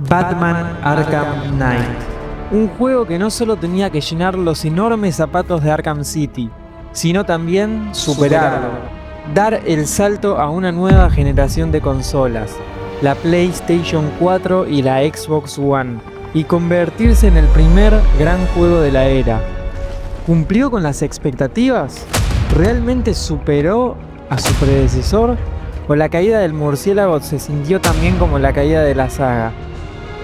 Batman Arkham Knight. Un juego que no solo tenía que llenar los enormes zapatos de Arkham City, sino también superarlo. Dar el salto a una nueva generación de consolas, la PlayStation 4 y la Xbox One, y convertirse en el primer gran juego de la era. ¿Cumplió con las expectativas? ¿Realmente superó a su predecesor? ¿O la caída del murciélago se sintió también como la caída de la saga?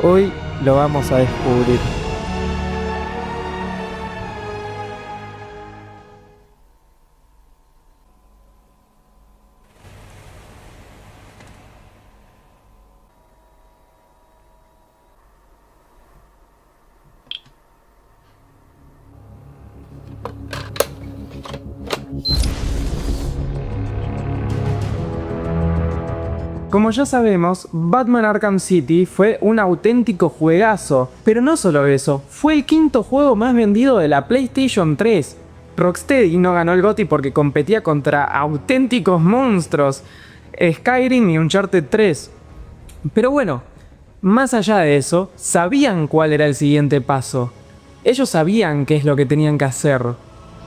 Hoy lo vamos a descubrir. Como ya sabemos, Batman Arkham City fue un auténtico juegazo, pero no solo eso, fue el quinto juego más vendido de la PlayStation 3. Rocksteady no ganó el GOTY porque competía contra auténticos monstruos, Skyrim y Uncharted 3. Pero bueno, más allá de eso, sabían cuál era el siguiente paso. Ellos sabían qué es lo que tenían que hacer.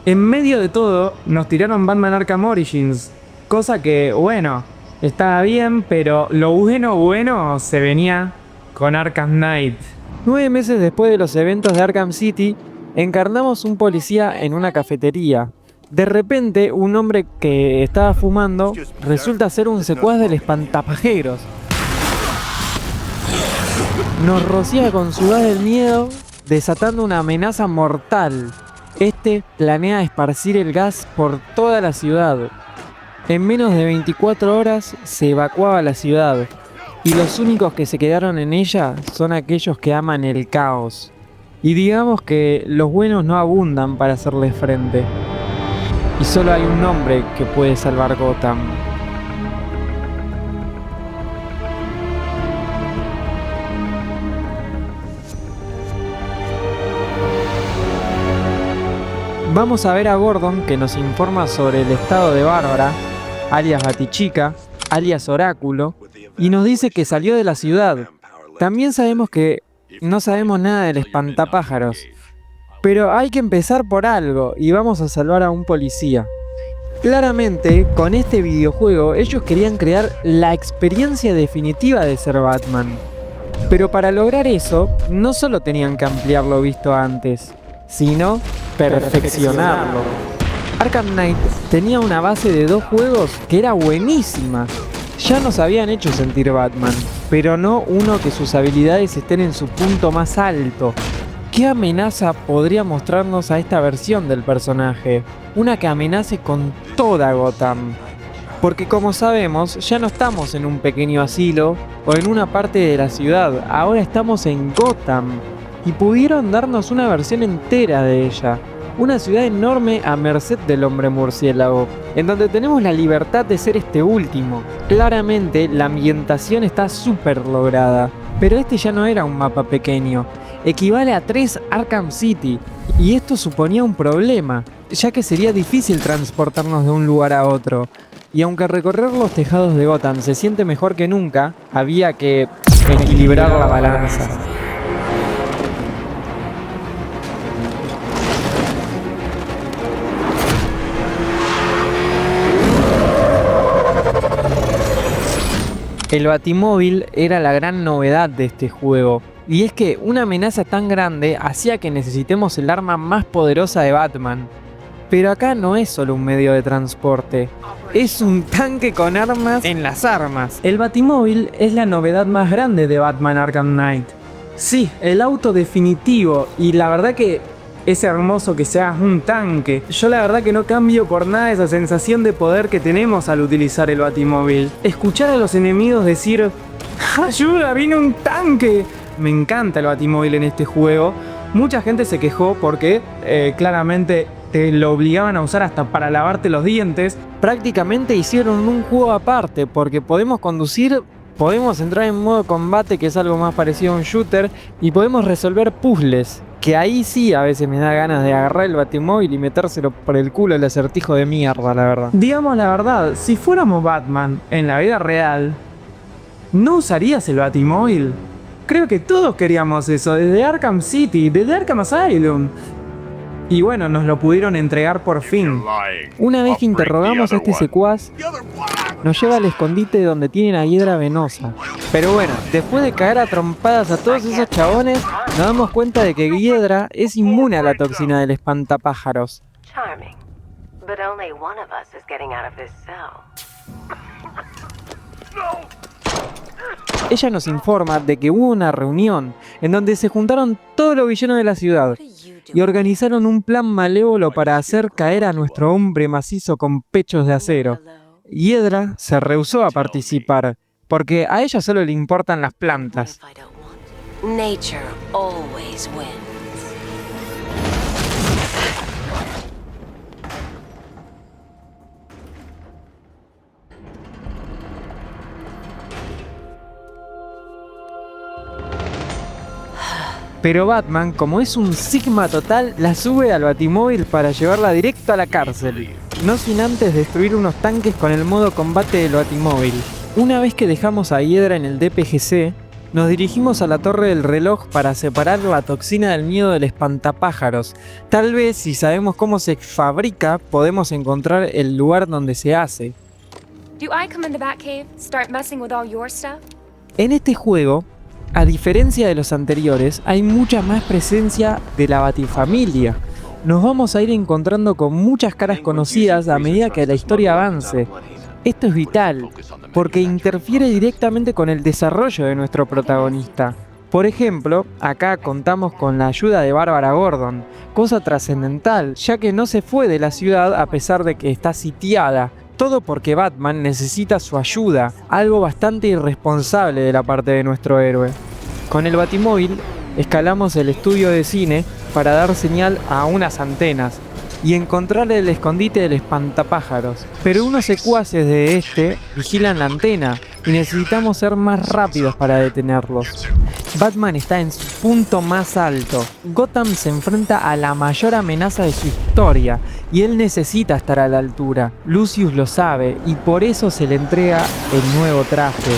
En medio de todo, nos tiraron Batman Arkham Origins, cosa que, bueno, estaba bien, pero lo bueno se venía con Arkham Knight. 9 meses después de los eventos de Arkham City, encarnamos un policía en una cafetería. De repente, un hombre que estaba fumando resulta ser un secuaz del espantapajeros. Nos rocía con su gas del miedo, desatando una amenaza mortal. Este planea esparcir el gas por toda la ciudad. En menos de 24 horas se evacuaba la ciudad, y los únicos que se quedaron en ella son aquellos que aman el caos. Y digamos que los buenos no abundan para hacerles frente. Y solo hay un hombre que puede salvar Gotham. Vamos a ver a Gordon, que nos informa sobre el estado de Bárbara, alias Batichica, alias Oráculo, y nos dice que salió de la ciudad. También sabemos que no sabemos nada del espantapájaros, pero hay que empezar por algo y vamos a salvar a un policía. Claramente, con este videojuego ellos querían crear la experiencia definitiva de ser Batman. Pero para lograr eso, no solo tenían que ampliar lo visto antes, sino perfeccionarlo. Arkham Knight tenía una base de 2 juegos que era buenísima. Ya nos habían hecho sentir Batman, pero no uno que sus habilidades estén en su punto más alto. ¿Qué amenaza podría mostrarnos a esta versión del personaje? Una que amenace con toda Gotham. Porque como sabemos, ya no estamos en un pequeño asilo o en una parte de la ciudad, ahora estamos en Gotham. Y pudieron darnos una versión entera de ella. Una ciudad enorme a merced del hombre murciélago, en donde tenemos la libertad de ser este último. Claramente la ambientación está súper lograda, pero este ya no era un mapa pequeño, equivale a 3 Arkham City, y esto suponía un problema, ya que sería difícil transportarnos de un lugar a otro. Y aunque recorrer los tejados de Gotham se siente mejor que nunca, había que equilibrar la balanza. El Batimóvil era la gran novedad de este juego, y es que una amenaza tan grande hacía que necesitemos el arma más poderosa de Batman. Pero acá no es solo un medio de transporte, es un tanque con armas en las armas. El Batimóvil es la novedad más grande de Batman Arkham Knight. Sí, el auto definitivo, y la verdad que es hermoso que sea un tanque. Yo la verdad que no cambio por nada esa sensación de poder que tenemos al utilizar el Batimóvil. Escuchar a los enemigos decir ¡ayuda! ¡Viene un tanque! Me encanta el Batimóvil en este juego. Mucha gente se quejó porque claramente te lo obligaban a usar hasta para lavarte los dientes. Prácticamente hicieron un juego aparte, porque podemos conducir, podemos entrar en modo combate, que es algo más parecido a un shooter, y podemos resolver puzzles. Que ahí sí a veces me da ganas de agarrar el Batimóvil y metérselo por el culo el acertijo de mierda, la verdad. Digamos la verdad, si fuéramos Batman en la vida real, ¿no usarías el Batimóvil? Creo que todos queríamos eso, desde Arkham City, desde Arkham Asylum. Y bueno, nos lo pudieron entregar por fin. Una vez que interrogamos a este secuaz, nos lleva al escondite donde tienen a Hiedra Venosa. Pero bueno, después de caer a trompadas a todos esos chabones, nos damos cuenta de que Hiedra es inmune a la toxina del espantapájaros. Charming. But only one of us is getting out of this cell. Ella nos informa de que hubo una reunión en donde se juntaron todos los villanos de la ciudad y organizaron un plan malévolo para hacer caer a nuestro hombre macizo con pechos de acero. Hiedra se rehusó a participar porque a ella solo le importan las plantas. If I don't want. Nature always wins. Pero Batman, como es un sigma total, la sube al batimóvil para llevarla directo a la cárcel. No sin antes destruir unos tanques con el modo combate del batimóvil. Una vez que dejamos a Hiedra en el DPGC, nos dirigimos a la torre del reloj para separar la toxina del miedo del espantapájaros. Tal vez, si sabemos cómo se fabrica, podemos encontrar el lugar donde se hace. Do I come in the Batcave, start messing with all your stuff? En este juego, a diferencia de los anteriores, hay mucha más presencia de la Batifamilia. Nos vamos a ir encontrando con muchas caras conocidas a medida que la historia avance. Esto es vital, porque interfiere directamente con el desarrollo de nuestro protagonista. Por ejemplo, acá contamos con la ayuda de Bárbara Gordon, cosa trascendental, ya que no se fue de la ciudad a pesar de que está sitiada. Todo porque Batman necesita su ayuda, algo bastante irresponsable de la parte de nuestro héroe. Con el Batimóvil, escalamos el estudio de cine para dar señal a unas antenas y encontrar el escondite del espantapájaros. Pero unos secuaces de este vigilan la antena y necesitamos ser más rápidos para detenerlos. Batman está en su punto más alto. Gotham se enfrenta a la mayor amenaza de su historia y él necesita estar a la altura. Lucius lo sabe y por eso se le entrega el nuevo traje.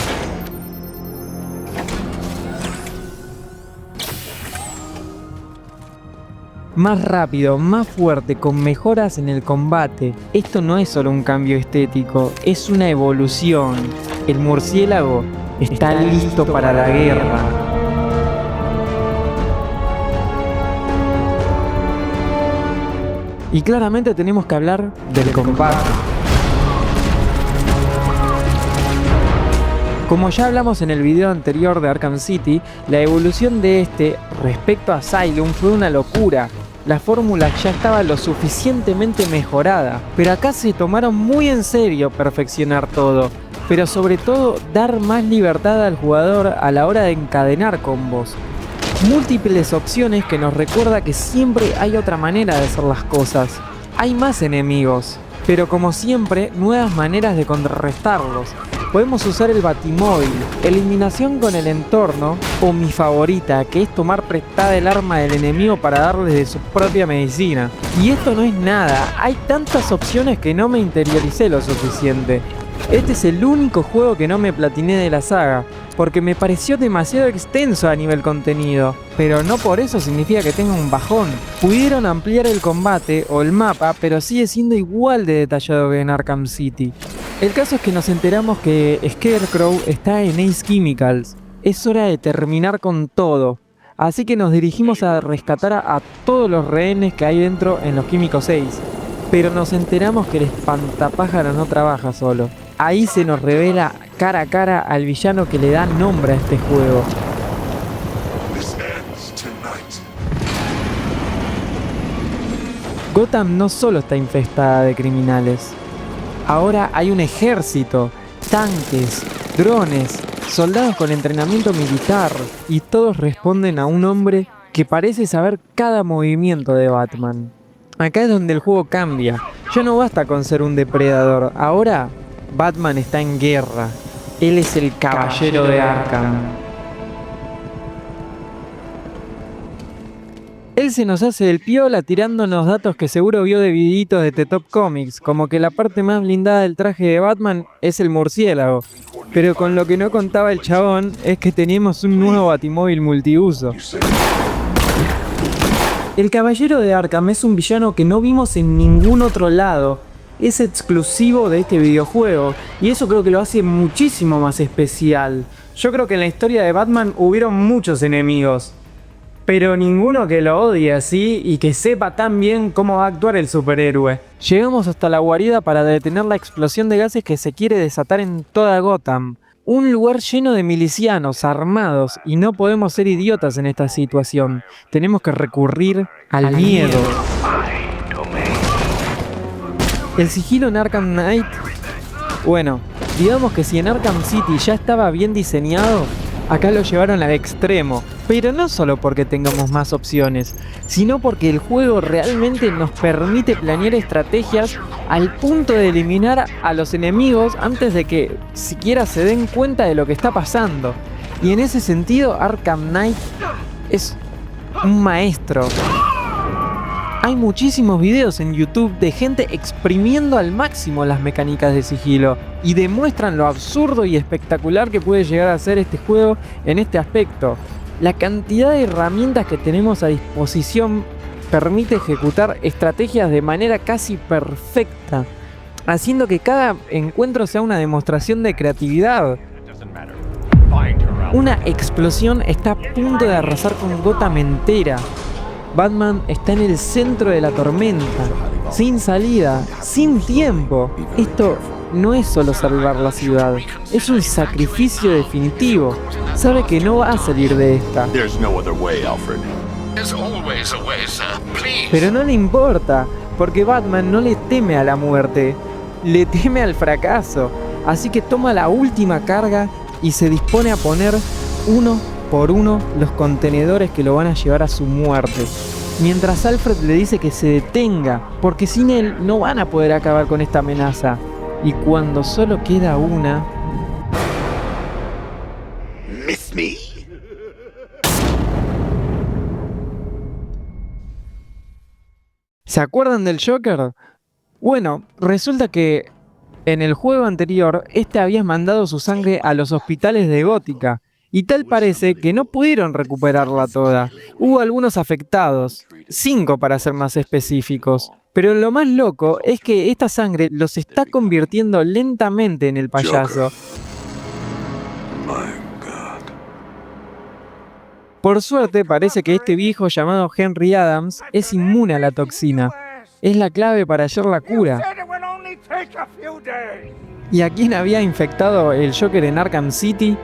Más rápido, más fuerte, con mejoras en el combate. Esto no es solo un cambio estético, es una evolución. El murciélago está listo para la guerra. Y claramente tenemos que hablar del combate. Como ya hablamos en el video anterior de Arkham City, la evolución de este respecto a Asylum fue una locura. La fórmula ya estaba lo suficientemente mejorada, pero acá se tomaron muy en serio perfeccionar todo, pero sobre todo dar más libertad al jugador a la hora de encadenar combos. Múltiples opciones que nos recuerda que siempre hay otra manera de hacer las cosas. Hay más enemigos, pero como siempre, nuevas maneras de contrarrestarlos. Podemos usar el batimóvil, eliminación con el entorno, o mi favorita, que es tomar prestada el arma del enemigo para darles de su propia medicina. Y esto no es nada, hay tantas opciones que no me interioricé lo suficiente. Este es el único juego que no me platiné de la saga, porque me pareció demasiado extenso a nivel contenido, pero no por eso significa que tenga un bajón. Pudieron ampliar el combate o el mapa, pero sigue siendo igual de detallado que en Arkham City. El caso es que nos enteramos que Scarecrow está en Ace Chemicals. Es hora de terminar con todo, así que nos dirigimos a rescatar a todos los rehenes que hay dentro en los Químicos 6. Pero nos enteramos que el espantapájaros no trabaja solo. Ahí se nos revela cara a cara al villano que le da nombre a este juego. Gotham no solo está infestada de criminales. Ahora hay un ejército, tanques, drones, soldados con entrenamiento militar y todos responden a un hombre que parece saber cada movimiento de Batman. Acá es donde el juego cambia. Ya no basta con ser un depredador, ahora Batman está en guerra. Él es el caballero de Arkham. Él se nos hace el piola tirándonos datos que seguro vio de videitos de The Top Comics, como que la parte más blindada del traje de Batman es el murciélago. Pero con lo que no contaba el chabón es que teníamos un nuevo batimóvil multiuso. El Caballero de Arkham es un villano que no vimos en ningún otro lado. Es exclusivo de este videojuego y eso creo que lo hace muchísimo más especial. Yo creo que en la historia de Batman hubieron muchos enemigos, pero ninguno que lo odie así y que sepa tan bien cómo va a actuar el superhéroe. Llegamos hasta la guarida para detener la explosión de gases que se quiere desatar en toda Gotham. Un lugar lleno de milicianos armados y no podemos ser idiotas en esta situación. Tenemos que recurrir al miedo. El sigilo en Arkham Knight. Bueno, digamos que si en Arkham City ya estaba bien diseñado, acá lo llevaron al extremo. Pero no solo porque tengamos más opciones, sino porque el juego realmente nos permite planear estrategias al punto de eliminar a los enemigos antes de que siquiera se den cuenta de lo que está pasando. Y en ese sentido, Arkham Knight es un maestro. Hay muchísimos videos en YouTube de gente exprimiendo al máximo las mecánicas de sigilo y demuestran lo absurdo y espectacular que puede llegar a ser este juego en este aspecto. La cantidad de herramientas que tenemos a disposición permite ejecutar estrategias de manera casi perfecta, haciendo que cada encuentro sea una demostración de creatividad. Una explosión está a punto de arrasar con Gotham entera. Batman está en el centro de la tormenta, sin salida, sin tiempo. Esto no es solo salvar la ciudad, es un sacrificio definitivo. Sabe que no va a salir de esta. Pero no le importa, porque Batman no le teme a la muerte, le teme al fracaso. Así que toma la última carga y se dispone a poner uno por uno los contenedores que lo van a llevar a su muerte. Mientras Alfred le dice que se detenga, porque sin él no van a poder acabar con esta amenaza. Y cuando solo queda una... Miss me? ¿Se acuerdan del Joker? Bueno, resulta que en el juego anterior, este había mandado su sangre a los hospitales de Gótica. Y tal parece que no pudieron recuperarla toda. Hubo algunos afectados, 5 para ser más específicos. Pero lo más loco es que esta sangre los está convirtiendo lentamente en el payaso. Por suerte parece que este viejo llamado Henry Adams es inmune a la toxina. Es la clave para hallar la cura. ¿Y a quién había infectado el Joker en Arkham City?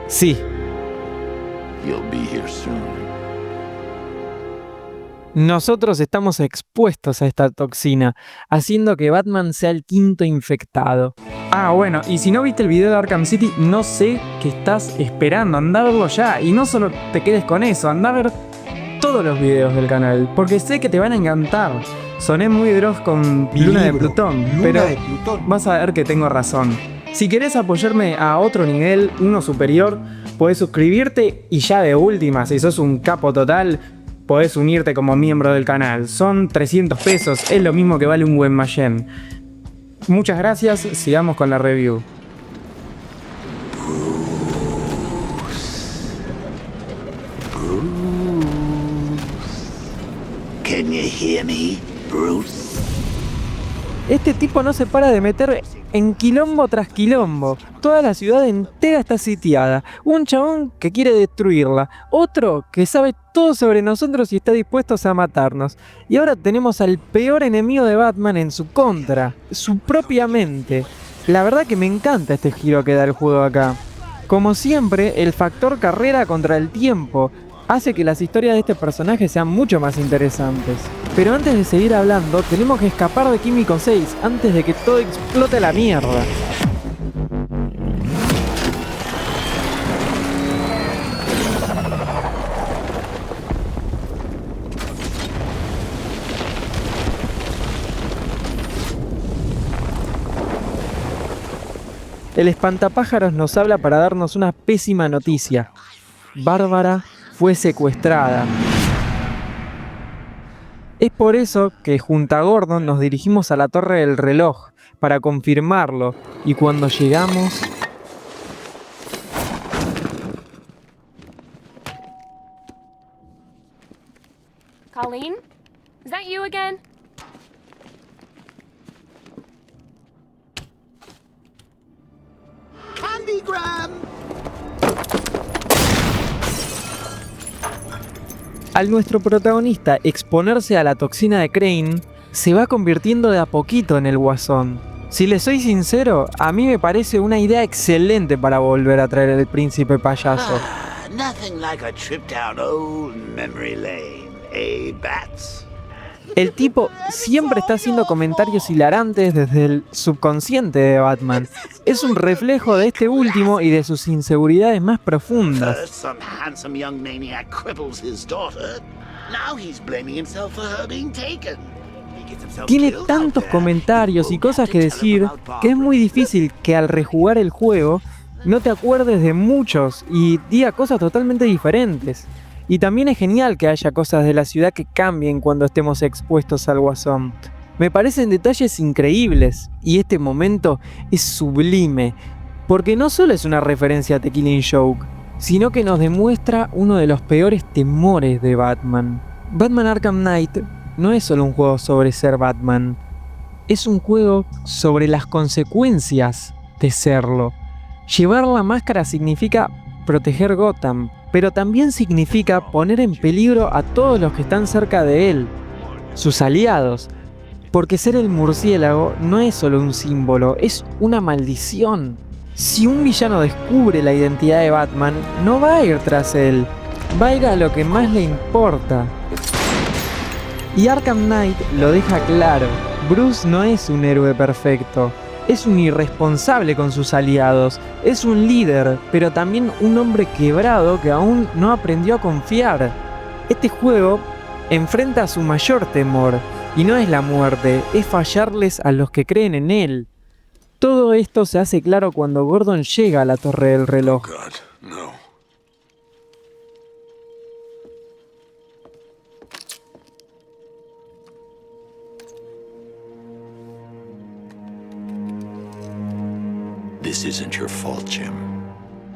Sí. Nosotros estamos expuestos a esta toxina, haciendo que Batman sea el quinto infectado. Ah, bueno, y si no viste el video de Arkham City, no sé qué estás esperando, anda a verlo ya. Y no solo te quedes con eso, anda a ver todos los videos del canal, porque sé que te van a encantar. Soné muy dross con Luna de Plutón, pero vas a ver que tengo razón. Si querés apoyarme a otro nivel, uno superior, podés suscribirte y ya de última, si sos un capo total, podés unirte como miembro del canal. Son 300 pesos, es lo mismo que vale un buen Mayen. Muchas gracias, sigamos con la review. Can you hear me, Bruce? Este tipo no se para de meter en quilombo tras quilombo. Toda la ciudad entera está sitiada. Un chabón que quiere destruirla. Otro que sabe todo sobre nosotros y está dispuesto a matarnos. Y ahora tenemos al peor enemigo de Batman en su contra. Su propia mente. La verdad que me encanta este giro que da el juego acá. Como siempre, el factor carrera contra el tiempo hace que las historias de este personaje sean mucho más interesantes. Pero antes de seguir hablando, tenemos que escapar de Químico 6 antes de que todo explote a la mierda. El espantapájaros nos habla para darnos una pésima noticia. Bárbara fue secuestrada. Es por eso que junto a Gordon nos dirigimos a la Torre del Reloj para confirmarlo, y cuando llegamos... Colleen? Is that you again? Candygram! Al nuestro protagonista exponerse a la toxina de Crane, se va convirtiendo de a poquito en el Guasón. Si les soy sincero, a mí me parece una idea excelente para volver a traer al príncipe payaso. Nothing like a trip down old memory lane, eh, Bats? El tipo siempre está haciendo comentarios hilarantes desde el subconsciente de Batman. Es un reflejo de este último y de sus inseguridades más profundas. First, some handsome young maniac cripples his daughter. Now he's blaming himself for her being taken. He gets himself Tiene killed out tantos there. comentarios y Won't cosas have que to tell him decir about que es Barbara. muy difícil que al rejugar el juego no te acuerdes de muchos y diga cosas totalmente diferentes. Y también es genial que haya cosas de la ciudad que cambien cuando estemos expuestos al Guasón. Me parecen detalles increíbles y este momento es sublime, porque no solo es una referencia a The Killing Joke, sino que nos demuestra uno de los peores temores de Batman. Batman Arkham Knight no es solo un juego sobre ser Batman, es un juego sobre las consecuencias de serlo. Llevar la máscara significa proteger Gotham, pero también significa poner en peligro a todos los que están cerca de él, sus aliados, porque ser el murciélago no es solo un símbolo, es una maldición. Si un villano descubre la identidad de Batman, no va a ir tras él, va a ir a lo que más le importa. Y Arkham Knight lo deja claro, Bruce no es un héroe perfecto. Es un irresponsable con sus aliados, es un líder, pero también un hombre quebrado que aún no aprendió a confiar. Este juego enfrenta a su mayor temor, y no es la muerte, es fallarles a los que creen en él. Todo esto se hace claro cuando Gordon llega a la Torre del Reloj. God, no. This isn't your fault, Jim.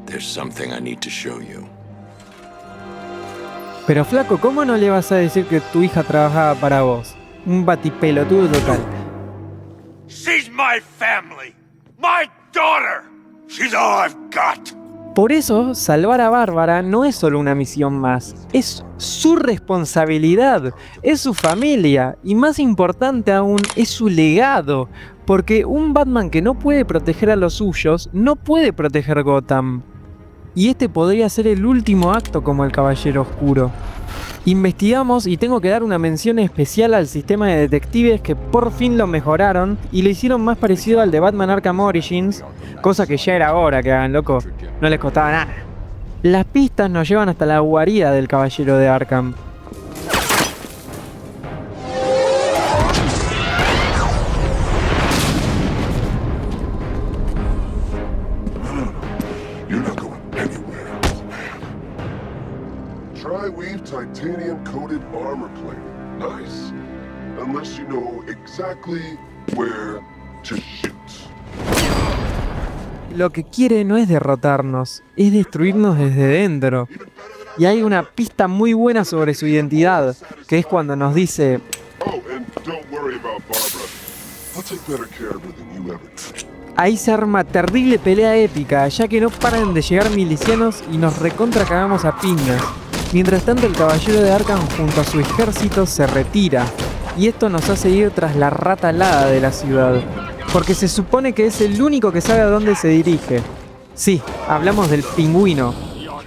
There's something I need to show you. Pero flaco, ¿cómo no le vas a decir que tu hija trabajaba para vos? Un batipelotudo total. She's my family! My daughter! She's all I've got! Por eso, salvar a Bárbara no es solo una misión más, es su responsabilidad, es su familia y más importante aún, es su legado, porque un Batman que no puede proteger a los suyos, no puede proteger Gotham. Y este podría ser el último acto como el Caballero Oscuro. Investigamos y tengo que dar una mención especial al sistema de detectives que por fin lo mejoraron y lo hicieron más parecido al de Batman Arkham Origins, cosa que ya era hora que hagan, loco, no les costaba nada. Las pistas nos llevan hasta la guarida del Caballero de Arkham. You're not going anywhere, old man. Tri-weave titanium-coated armor plate. Nice. Unless you know exactly where to shoot. Lo que quiere no es derrotarnos, es destruirnos desde dentro. Y hay una pista muy buena sobre su identidad, que es cuando nos dice: Oh, and don't worry about Barbara. I'll take better care of her than you ever could. ahí se arma terrible pelea épica, ya que no paran de llegar milicianos y nos recontra cagamos a piñas. Mientras tanto, el Caballero de Arkham junto a su ejército se retira, y esto nos hace ir tras la rata alada de la ciudad, porque se supone que es el único que sabe a dónde se dirige. Sí, hablamos del Pingüino,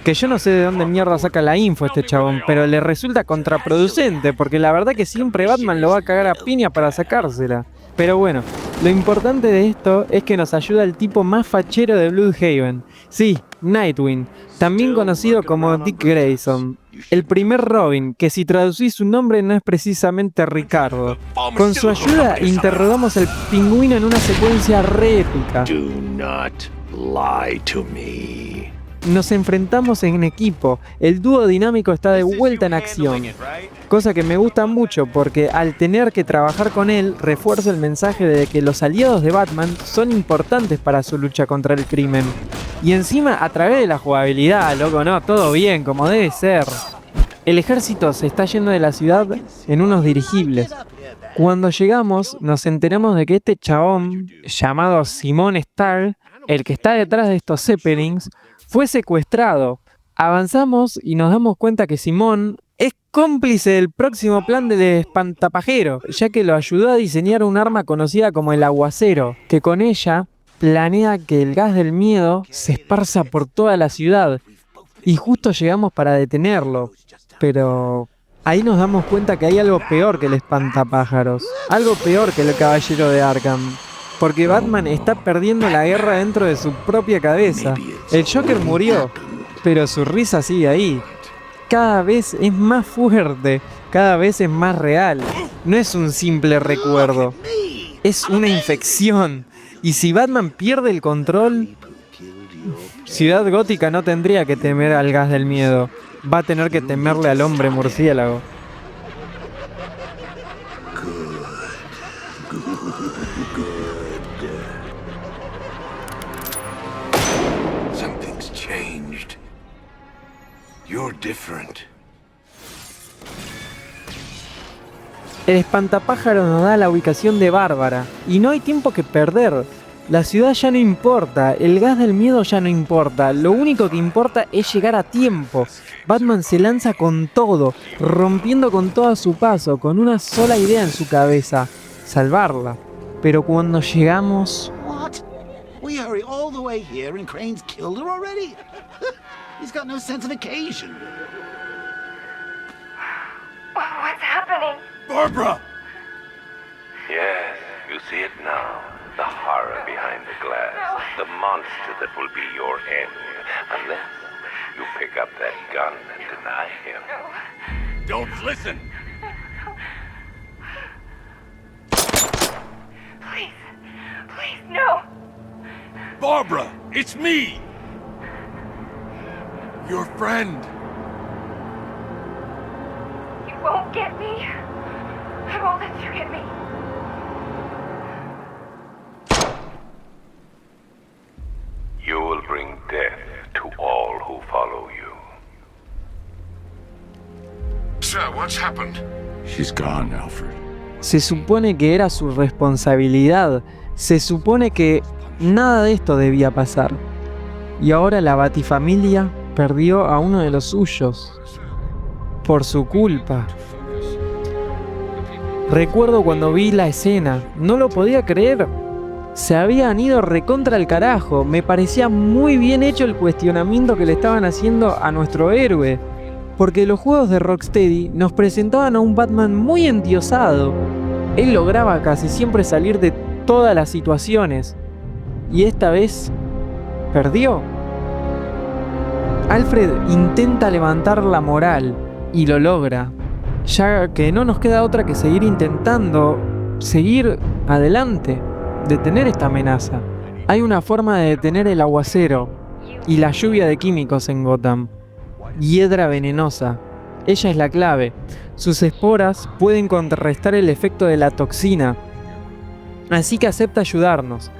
que yo no sé de dónde mierda saca la info este chabón, pero le resulta contraproducente, porque la verdad que siempre Batman lo va a cagar a piña para sacársela. Pero bueno, lo importante de esto es que nos ayuda el tipo más fachero de Bloodhaven. Sí, Nightwing, también conocido como Dick Grayson, el primer Robin, que si traducís su nombre no es precisamente Ricardo. Con su ayuda interrogamos al Pingüino en una secuencia re épica. Do not lie to me. Nos enfrentamos en equipo, el dúo dinámico está de vuelta en acción, cosa que me gusta mucho porque al tener que trabajar con él refuerza el mensaje de que los aliados de Batman son importantes para su lucha contra el crimen. Y encima a través de la jugabilidad, loco, no, todo bien, como debe ser. El ejército se está yendo de la ciudad en unos dirigibles. Cuando llegamos, nos enteramos de que este chabón, llamado Simon Starr, el que está detrás de estos Zeppelins, fue secuestrado. Avanzamos y nos damos cuenta que Simon es cómplice del próximo plan del espantapajero, ya que lo ayudó a diseñar un arma conocida como el aguacero, que con ella planea que el gas del miedo se esparza por toda la ciudad. Y justo llegamos para detenerlo, pero ahí nos damos cuenta que hay algo peor que el espantapájaros, algo peor que el caballero de Arkham. Porque Batman está perdiendo la guerra dentro de su propia cabeza. El Joker murió, pero su risa sigue ahí. Cada vez es más fuerte, cada vez es más real. No es un simple recuerdo, es una infección. Y si Batman pierde el control, Ciudad Gótica no tendría que temer al gas del miedo. Va a tener que temerle al hombre murciélago. Something's changed. You're different. El espantapájaro nos da la ubicación de Bárbara, y no hay tiempo que perder. La ciudad ya no importa, el gas del miedo ya no importa, lo único que importa es llegar a tiempo. Batman se lanza con todo, rompiendo con todo a su paso, con una sola idea en su cabeza: salvarla. Pero cuando llegamos... What? We hurry all the way here and Crane's killed her already? He's got no sense of occasion. What's happening? Barbara! Yes, you see it now. The horror behind the glass. The monster that will be your end. Unless you pick up that gun and deny him. Don't listen! Please, no! Barbara, it's me! Your friend. You won't get me. I won't let you get me. You will bring death to all who follow you. Sir, what's happened? She's gone, Alfred. Se supone que era su responsabilidad, se supone que nada de esto debía pasar. Y ahora la Batifamilia perdió a uno de los suyos. Por su culpa. Recuerdo cuando vi la escena, no lo podía creer. Se habían ido recontra el carajo. Me parecía muy bien hecho el cuestionamiento que le estaban haciendo a nuestro héroe. Porque los juegos de Rocksteady nos presentaban a un Batman muy endiosado. Él lograba casi siempre salir de todas las situaciones. Y esta vez perdió. Alfred intenta levantar la moral y lo logra, ya que no nos queda otra que seguir intentando, seguir adelante, detener esta amenaza. Hay una forma de detener el aguacero y la lluvia de químicos en Gotham. Hiedra venenosa. Ella es la clave. Sus esporas pueden contrarrestar el efecto de la toxina. Así que acepta ayudarnos,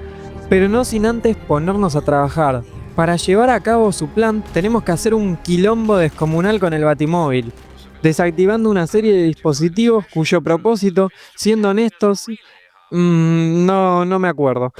pero no sin antes ponernos a trabajar. Para llevar a cabo su plan tenemos que hacer un quilombo descomunal con el Batimóvil, desactivando una serie de dispositivos cuyo propósito, siendo honestos, no me acuerdo.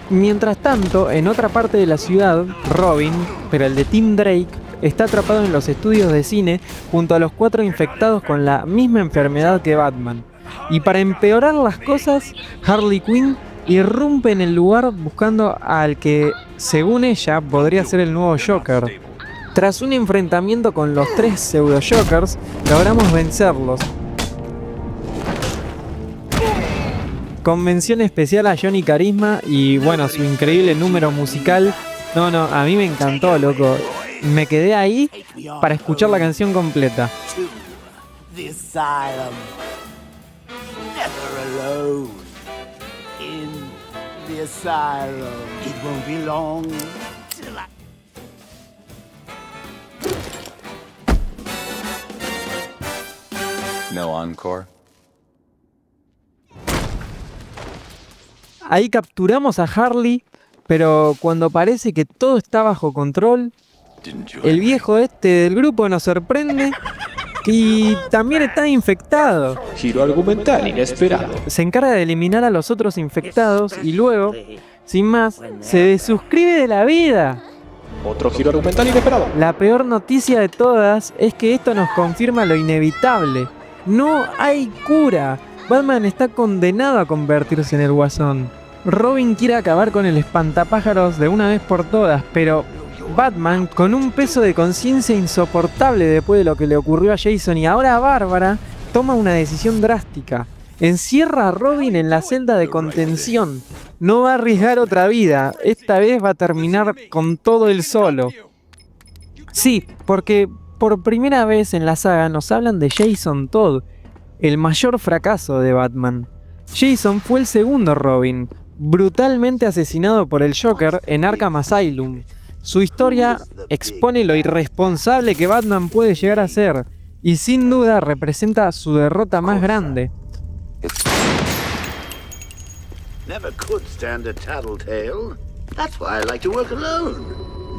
Mientras tanto, en otra parte de la ciudad, Robin, pero el de Tim Drake, está atrapado en los estudios de cine junto a los 4 infectados con la misma enfermedad que Batman. Y para empeorar las cosas, Harley Quinn irrumpe en el lugar buscando al que, según ella, podría ser el nuevo Joker. Tras un enfrentamiento con los 3 pseudo-Jokers, logramos vencerlos. Con mención especial a Johnny Carisma y, bueno, su increíble número musical. No, a mí me encantó, loco. Me quedé ahí para escuchar la canción completa. The asylum. Never alone. In the asylum. It won't be long till I... No encore. Ahí capturamos a Harley, pero cuando parece que todo está bajo control, el viejo este del grupo nos sorprende y también está infectado. Giro argumental inesperado. Se encarga de eliminar a los otros infectados y luego, sin más, se desuscribe de la vida. Otro giro argumental inesperado. La peor noticia de todas es que esto nos confirma lo inevitable. No hay cura. Batman está condenado a convertirse en el Guasón. Robin quiere acabar con el espantapájaros de una vez por todas, pero Batman, con un peso de conciencia insoportable después de lo que le ocurrió a Jason y ahora a Bárbara, toma una decisión drástica. Encierra a Robin en la celda de contención. No va a arriesgar otra vida. Esta vez va a terminar con todo él solo. Sí, porque por primera vez en la saga nos hablan de Jason Todd, el mayor fracaso de Batman. Jason fue el segundo Robin, brutalmente asesinado por el Joker en Arkham Asylum. Su historia expone lo irresponsable que Batman puede llegar a ser y sin duda representa su derrota más grande. Never could stand a tattletale. That's why I like to work alone.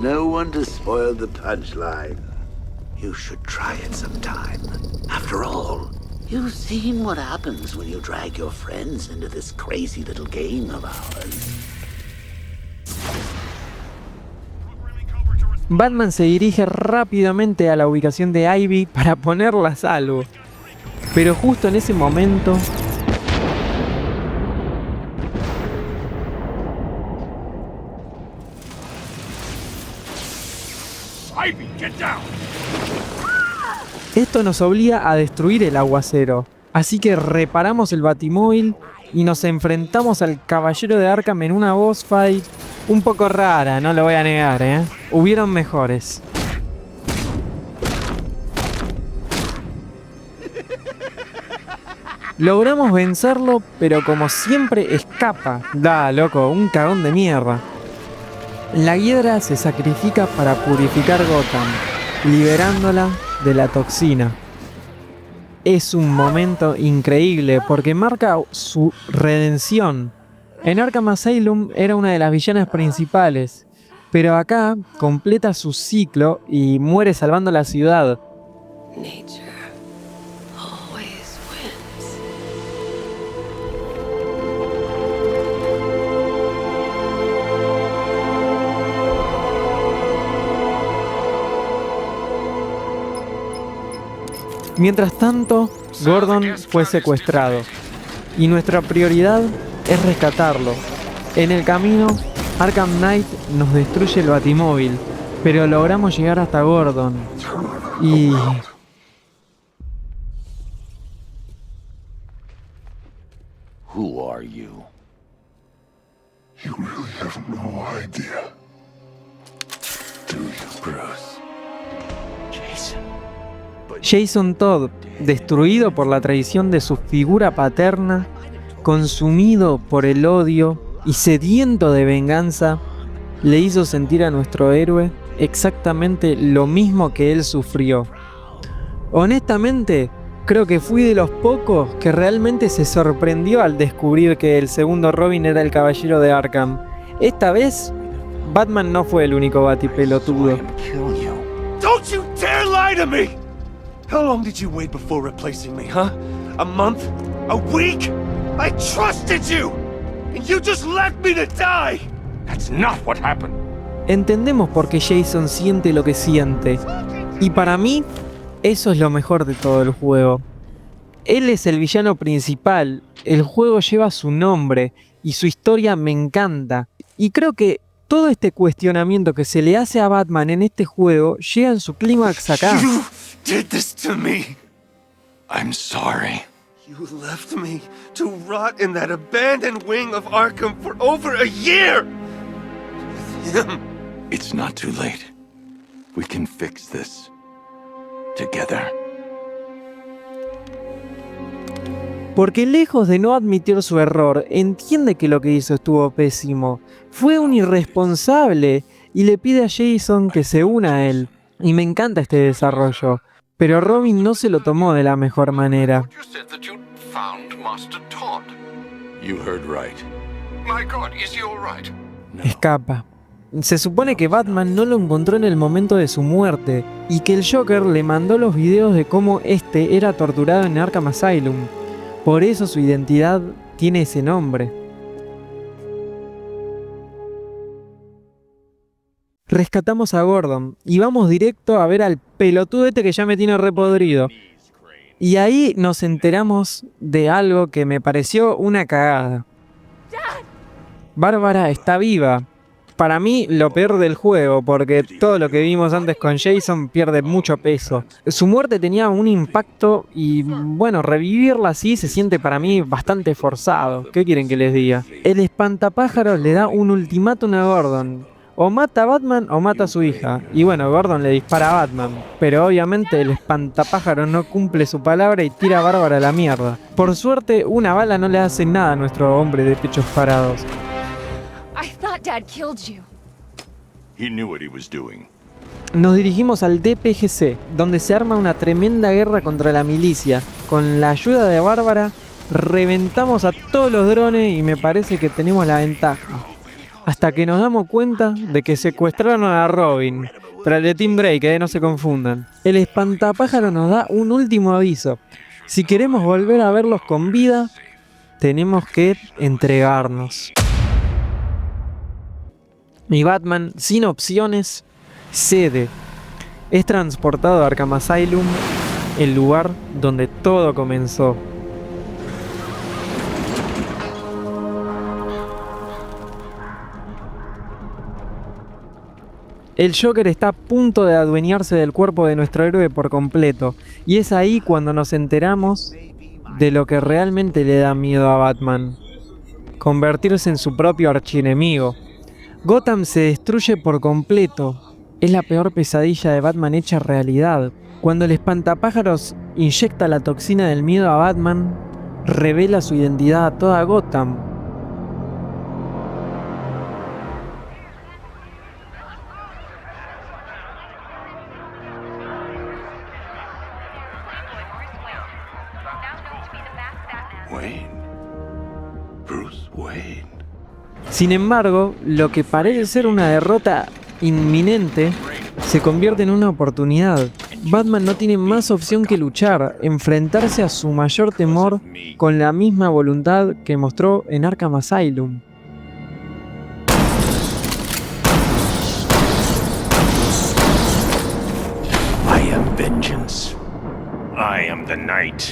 No one to spoil the punchline. You should try it sometime. After all, you've seen what happens when you drag your friends into this crazy little game of ours. Batman se dirige rápidamente a la ubicación de Ivy para ponerla a salvo. Pero justo en ese momento... Ivy, get down! Esto nos obliga a destruir el aguacero. Así que reparamos el Batimóvil y nos enfrentamos al Caballero de Arkham en una boss fight un poco rara, no lo voy a negar, ¿eh? Hubieron mejores. Logramos vencerlo, pero como siempre escapa. Da, loco, un cagón de mierda. La Hiedra se sacrifica para purificar Gotham, liberándola de la toxina. Es un momento increíble porque marca su redención. En Arkham Asylum era una de las villanas principales, pero acá completa su ciclo y muere salvando la ciudad. Nature always wins. Mientras tanto, Gordon fue secuestrado y nuestra prioridad es rescatarlo. En el camino, Arkham Knight nos destruye el Batimóvil, pero logramos llegar hasta Gordon. Y... Who are you? You really have no idea, do you, Bruce? Jason Todd, destruido por la traición de su figura paterna, consumido por el odio y sediento de venganza, le hizo sentir a nuestro héroe exactamente lo mismo que él sufrió. Honestamente, creo que fui de los pocos que realmente se sorprendió al descubrir que el segundo Robin era el Caballero de Arkham. Esta vez, Batman no fue el único batipelotudo. Don't you dare lie to me! How long did you wait before replacing me, huh? A month? A week? I trusted you! And you just left me to die! That's not what happened. Entendemos por qué Jason siente lo que siente. Y para mí, eso es lo mejor de todo el juego. Él es el villano principal, el juego lleva su nombre y su historia me encanta. Y creo que todo este cuestionamiento que se le hace a Batman en este juego llega en su clímax acá. You did this to me. I'm sorry. You left me to rot in that abandoned wing of Arkham for over a year! With him. It's not too late. We can fix this. Together. Porque lejos de no admitir su error, entiende que lo que hizo estuvo pésimo. Fue un irresponsable y le pide a Jason que se una a él. Y me encanta este desarrollo. Pero Robin no se lo tomó de la mejor manera. You said that you'd found Master Todd. You heard right. My God, is he all right? No. Escapa. Se supone que Batman no lo encontró en el momento de su muerte y que el Joker le mandó los videos de cómo este era torturado en Arkham Asylum. Por eso su identidad tiene ese nombre. Rescatamos a Gordon y vamos directo a ver al pelotudo este que ya me tiene repodrido. Y ahí nos enteramos de algo que me pareció una cagada. Bárbara está viva. Para mí lo peor del juego, porque todo lo que vimos antes con Jason pierde mucho peso. Su muerte tenía un impacto y bueno, revivirla así se siente para mí bastante forzado. ¿Qué quieren que les diga? El espantapájaros le da un ultimátum a Gordon. O mata a Batman o mata a su hija. Y bueno, Gordon le dispara a Batman. Pero obviamente el espantapájaros no cumple su palabra y tira a Bárbara a la mierda. Por suerte, una bala no le hace nada a nuestro hombre de pechos parados. I thought Dad killed you. He knew what he was doing. Nos dirigimos al DPGC, donde se arma una tremenda guerra contra la milicia. Con la ayuda de Bárbara, reventamos a todos los drones y me parece que tenemos la ventaja. Hasta que nos damos cuenta de que secuestraron a Robin. Pero el de Tim Drake, no se confundan. El espantapájaro nos da un último aviso. Si queremos volver a verlos con vida, tenemos que entregarnos. Y Batman, sin opciones, cede. Es transportado a Arkham Asylum, el lugar donde todo comenzó. El Joker está a punto de adueñarse del cuerpo de nuestro héroe por completo, y es ahí cuando nos enteramos de lo que realmente le da miedo a Batman: convertirse en su propio archienemigo. Gotham se destruye por completo. Es la peor pesadilla de Batman hecha realidad. Cuando el espantapájaros inyecta la toxina del miedo a Batman, revela su identidad a toda Gotham. Wayne. Bruce Wayne. Sin embargo, lo que parece ser una derrota inminente se convierte en una oportunidad. Batman no tiene más opción que luchar, enfrentarse a su mayor temor con la misma voluntad que mostró en Arkham Asylum. I am vengeance. I am the Knight.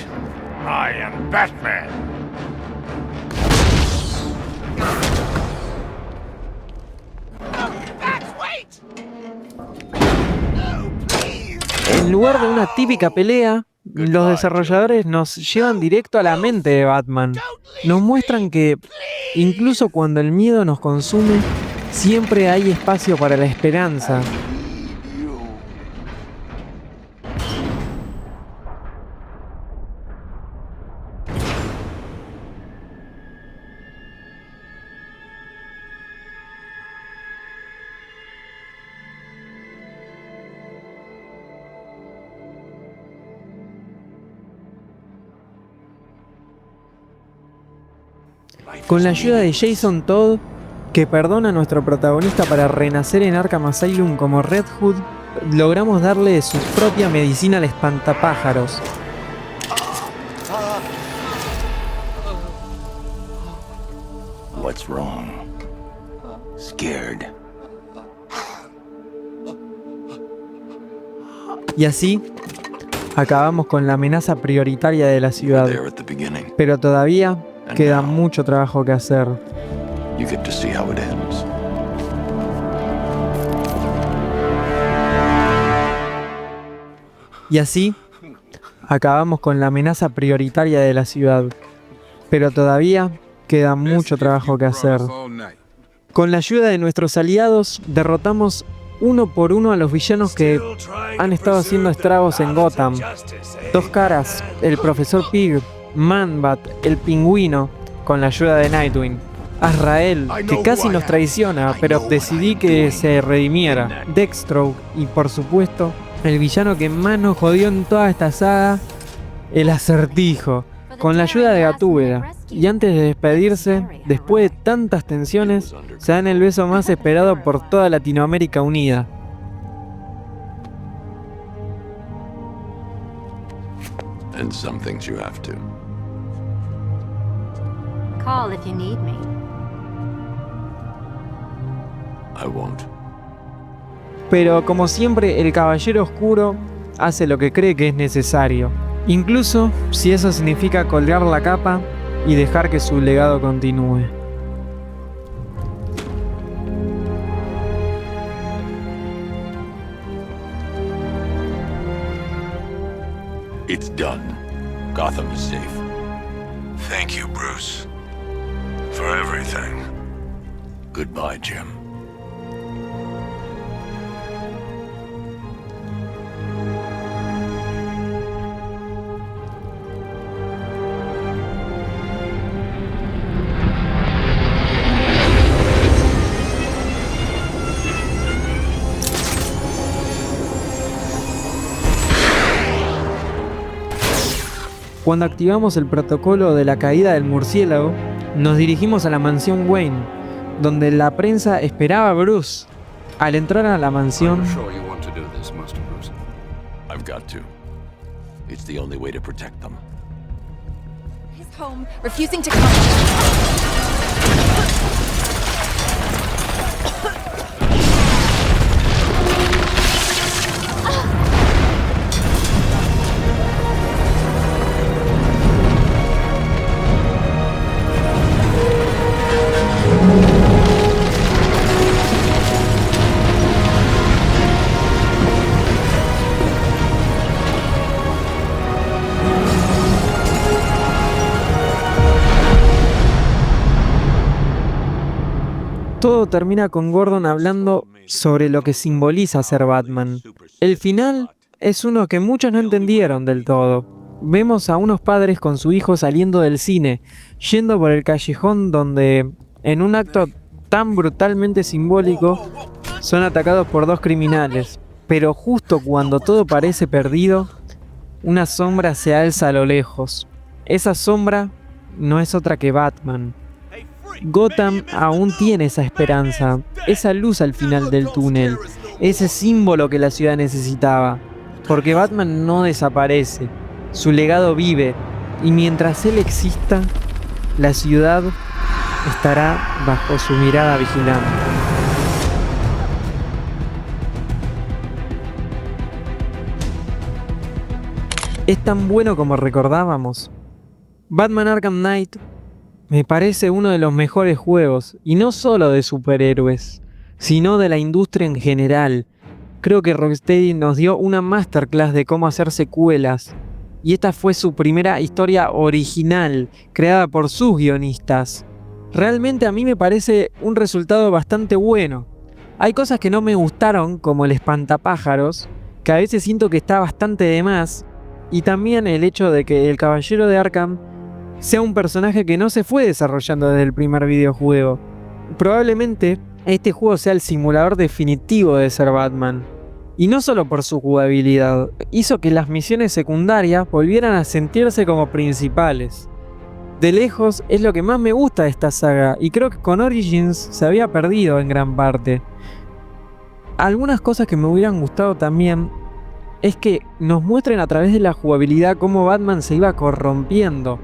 I am Batman. En lugar de una típica pelea, los desarrolladores nos llevan directo a la mente de Batman. Nos muestran que, incluso cuando el miedo nos consume, siempre hay espacio para la esperanza. Con la ayuda de Jason Todd, que perdona a nuestro protagonista para renacer en Arkham Asylum como Red Hood, logramos darle su propia medicina al espantapájaros. What's wrong? Scared. Y así, acabamos con la amenaza prioritaria de la ciudad. There at the beginning. Pero todavía queda mucho trabajo que hacer. You get to see how it ends. Y así, acabamos con la amenaza prioritaria de la ciudad. Pero todavía queda mucho trabajo que hacer. Con la ayuda de nuestros aliados, derrotamos uno por uno a los villanos que han estado haciendo estragos en Gotham. Dos Caras, el Profesor Pig, Man-Bat, el Pingüino, con la ayuda de Nightwing. Azrael, que casi nos traiciona, pero decidí que se redimiera. Deathstroke y, por supuesto, el villano que más nos jodió en toda esta saga, el Acertijo, con la ayuda de Gatúbela. Y antes de despedirse, después de tantas tensiones, se dan el beso más esperado por toda Latinoamérica unida. And some things you have to. Call if you need me. I won't. Pero como siempre, el Caballero Oscuro hace lo que cree que es necesario, incluso si eso significa colgar la capa y dejar que su legado continúe. It's done. Gotham is safe. Thank you, Bruce. For everything. Goodbye, Jim. Cuando activamos el protocolo de la caída del murciélago, nos dirigimos a la mansión Wayne, donde la prensa esperaba a Bruce. Al entrar a la mansión, I've got to. It's the only way to protect them. He's home, refusing to come. todo termina con Gordon hablando sobre lo que simboliza ser Batman. El final es uno que muchos no entendieron del todo. Vemos a unos padres con su hijo saliendo del cine, yendo por el callejón donde, en un acto tan brutalmente simbólico, son atacados por dos criminales. Pero justo cuando todo parece perdido, una sombra se alza a lo lejos. Esa sombra no es otra que Batman. Gotham aún tiene esa esperanza, esa luz al final del túnel, ese símbolo que la ciudad necesitaba. Porque Batman no desaparece, su legado vive, y mientras él exista, la ciudad estará bajo su mirada vigilante. ¿Es tan bueno como recordábamos? Batman Arkham Knight me parece uno de los mejores juegos, y no solo de superhéroes, sino de la industria en general. Creo que Rocksteady nos dio una masterclass de cómo hacer secuelas, y esta fue su primera historia original, creada por sus guionistas. Realmente a mí me parece un resultado bastante bueno. Hay cosas que no me gustaron, como el espantapájaros, que a veces siento que está bastante de más, y también el hecho de que el Caballero de Arkham sea un personaje que no se fue desarrollando desde el primer videojuego. Probablemente este juego sea el simulador definitivo de ser Batman. Y no solo por su jugabilidad, hizo que las misiones secundarias volvieran a sentirse como principales. De lejos es lo que más me gusta de esta saga, y creo que con Origins se había perdido en gran parte. Algunas cosas que me hubieran gustado también es que nos muestren a través de la jugabilidad cómo Batman se iba corrompiendo.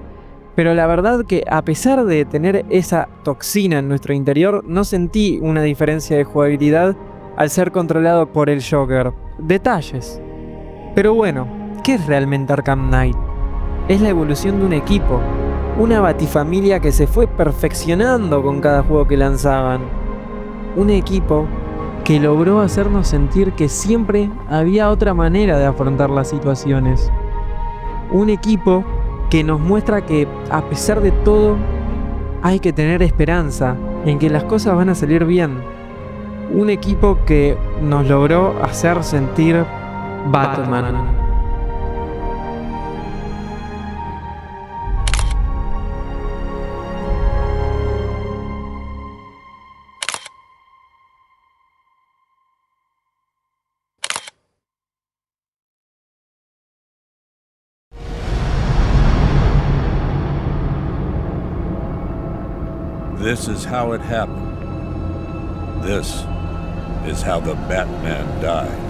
Pero la verdad que a pesar de tener esa toxina en nuestro interior, no sentí una diferencia de jugabilidad al ser controlado por el Joker. Detalles. Pero bueno, ¿qué es realmente Arkham Knight? Es la evolución de un equipo, una batifamilia que se fue perfeccionando con cada juego que lanzaban. Un equipo que logró hacernos sentir que siempre había otra manera de afrontar las situaciones. Un equipo que nos muestra que, a pesar de todo, hay que tener esperanza en que las cosas van a salir bien. Un equipo que nos logró hacer sentir Batman. This is how it happened. This is how the Batman died.